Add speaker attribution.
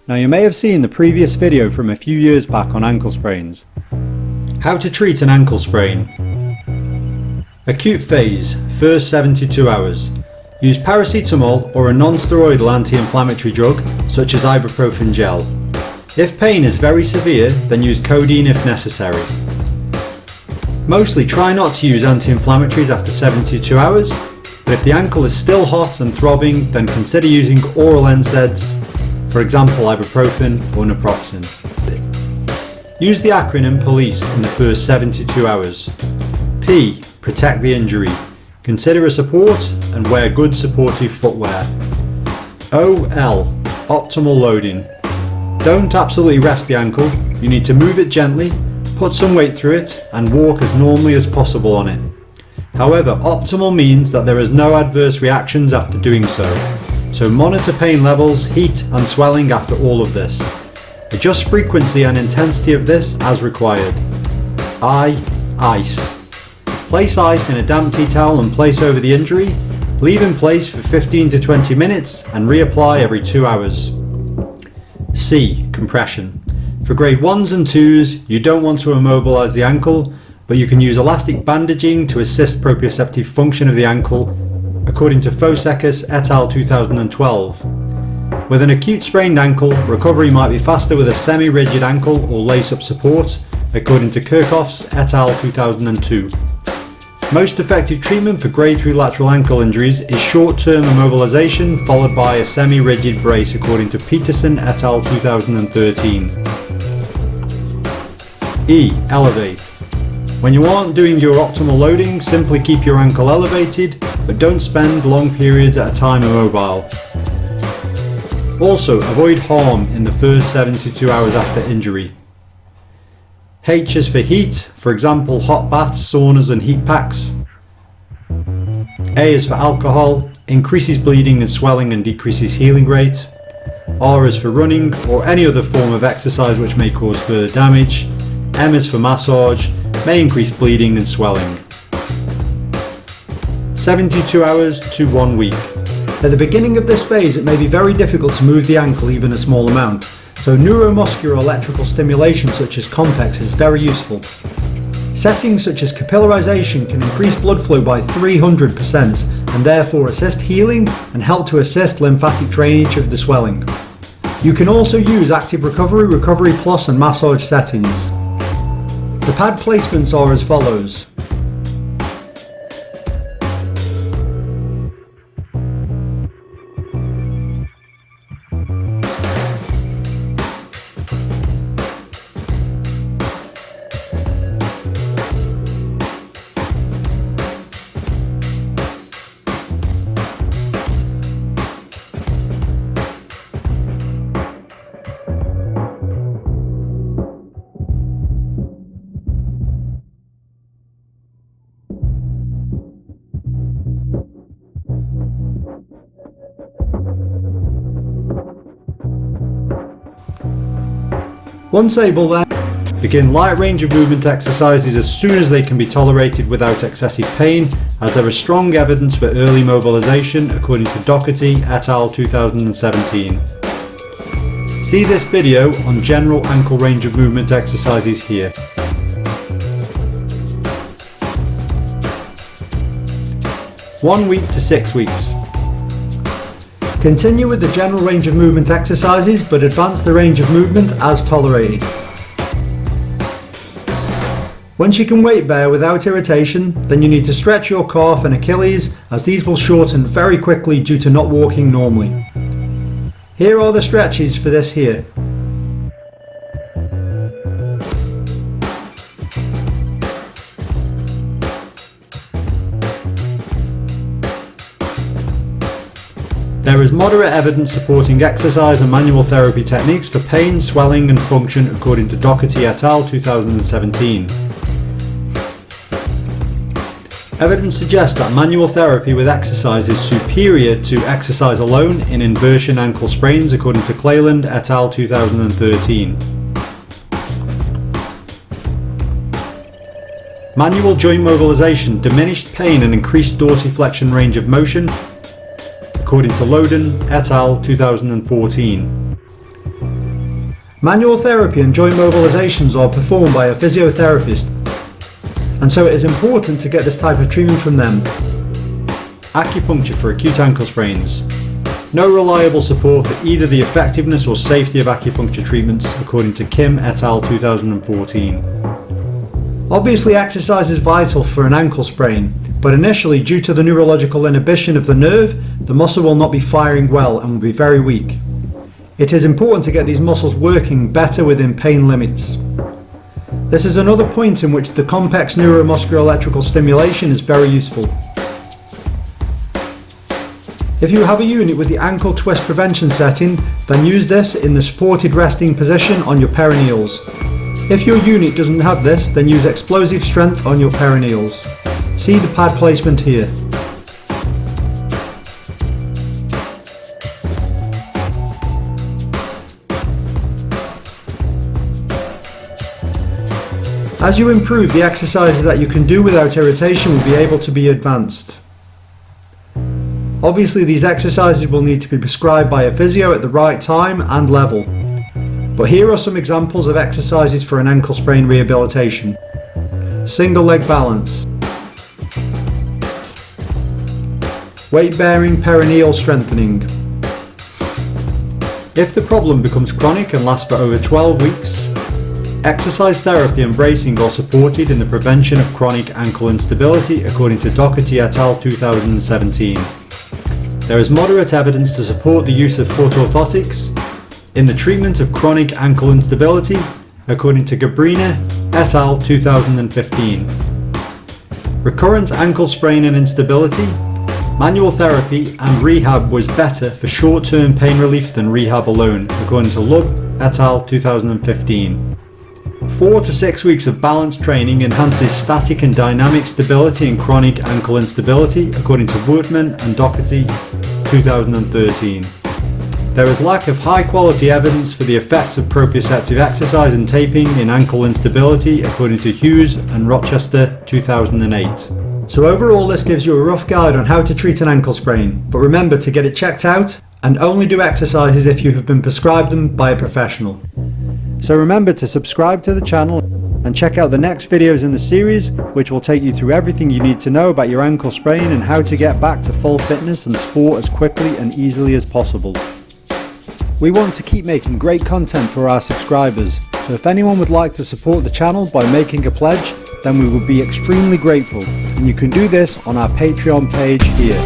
Speaker 1: Now you may have seen the previous video from a few years back on ankle sprains. How to treat an ankle sprain. Acute phase, first 72 hours. Use paracetamol or a non-steroidal anti-inflammatory drug such as ibuprofen gel. If pain is very severe, then use codeine if necessary. Mostly try not to use anti-inflammatories after 72 hours, but if the ankle is still hot and throbbing, then consider using oral NSAIDs, for example ibuprofen or naproxen. Use the acronym POLICE in the first 72 hours. P. Protect the injury. Consider a support and wear good supportive footwear. OL. Optimal loading. Don't absolutely rest the ankle, you need to move it gently, put some weight through it and walk as normally as possible on it. However, optimal means that there is no adverse reactions after doing so monitor pain levels, heat and swelling after all of this. Adjust frequency and intensity of this as required. Ice. Place ice in a damp tea towel and place over the injury, leave in place for 15 to 20 minutes and reapply every 2 hours. C. Compression. For grade 1s and 2s, you don't want to immobilize the ankle, but you can use elastic bandaging to assist proprioceptive function of the ankle, according to Fousekis et al. 2012. With an acute sprained ankle, recovery might be faster with a semi-rigid ankle or lace-up support, according to Kirchhoff's et al. 2002. Most effective treatment for grade 3 lateral ankle injuries is short-term immobilization followed by a semi-rigid brace, according to Peterson et al. 2013. E. Elevate. When you aren't doing your optimal loading, simply keep your ankle elevated, but don't spend long periods at a time immobile. Also, avoid harm in the first 72 hours after injury. H is for heat, for example hot baths, saunas and heat packs. A is for alcohol, increases bleeding and swelling and decreases healing rate. R is for running or any other form of exercise which may cause further damage. M is for massage, may increase bleeding and swelling. 72 hours to 1 week. At the beginning of this phase, it may be very difficult to move the ankle even a small amount, so neuromuscular electrical stimulation such as Compex is very useful. Settings such as capillarization can increase blood flow by 300% and therefore assist healing and help to assist lymphatic drainage of the swelling. You can also use active recovery, recovery plus and massage settings. The pad placements are as follows. Once able then, begin light range of movement exercises as soon as they can be tolerated without excessive pain, as there is strong evidence for early mobilization according to Doherty et al. 2017. See this video on general ankle range of movement exercises here. One week to 6 weeks. Continue with the general range of movement exercises, but advance the range of movement as tolerated. Once you can weight bear without irritation, then you need to stretch your calf and Achilles, as these will shorten very quickly due to not walking normally. Here are the stretches for this here. There is moderate evidence supporting exercise and manual therapy techniques for pain, swelling and function according to Doherty et al. 2017. Evidence suggests that manual therapy with exercise is superior to exercise alone in inversion ankle sprains according to Cleland et al. 2013. Manual joint mobilization diminished pain and increased dorsiflexion range of motion according to Loden et al. 2014. Manual therapy and joint mobilizations are performed by a physiotherapist, and so it is important to get this type of treatment from them. Acupuncture for acute ankle sprains. No reliable support for either the effectiveness or safety of acupuncture treatments, according to Kim et al. 2014. Obviously, exercise is vital for an ankle sprain, but initially, due to the neurological inhibition of the nerve, the muscle will not be firing well and will be very weak. It is important to get these muscles working better within pain limits. This is another point in which the complex neuromuscular electrical stimulation is very useful. If you have a unit with the ankle twist prevention setting, then use this in the supported resting position on your perineals. If your unit doesn't have this, then use explosive strength on your perineals. See the pad placement here. As you improve, the exercises that you can do without irritation will be able to be advanced. Obviously, these exercises will need to be prescribed by a physio at the right time and level. But here are some examples of exercises for an ankle sprain rehabilitation. Single leg balance. Weight bearing perineal strengthening. If the problem becomes chronic and lasts for over 12 weeks, exercise therapy and bracing are supported in the prevention of chronic ankle instability, according to Doherty et al. 2017. There is moderate evidence to support the use of foot orthotics in the treatment of chronic ankle instability, according to Cailbhe et al. 2015. Recurrent ankle sprain and instability. Manual therapy and rehab was better for short-term pain relief than rehab alone, according to Lubb et al. 2015. 4 to 6 weeks of balance training enhances static and dynamic stability in chronic ankle instability, according to Woodman and Doherty 2013. There is lack of high-quality evidence for the effects of proprioceptive exercise and taping in ankle instability, according to Hughes and Rochester 2008. So overall, this gives you a rough guide on how to treat an ankle sprain, but remember to get it checked out and only do exercises if you have been prescribed them by a professional. So remember to subscribe to the channel and check out the next videos in the series, which will take you through everything you need to know about your ankle sprain and how to get back to full fitness and sport as quickly and easily as possible. We want to keep making great content for our subscribers, so if anyone would like to support the channel by making a pledge, then we would be extremely grateful, and you can do this on our Patreon page here.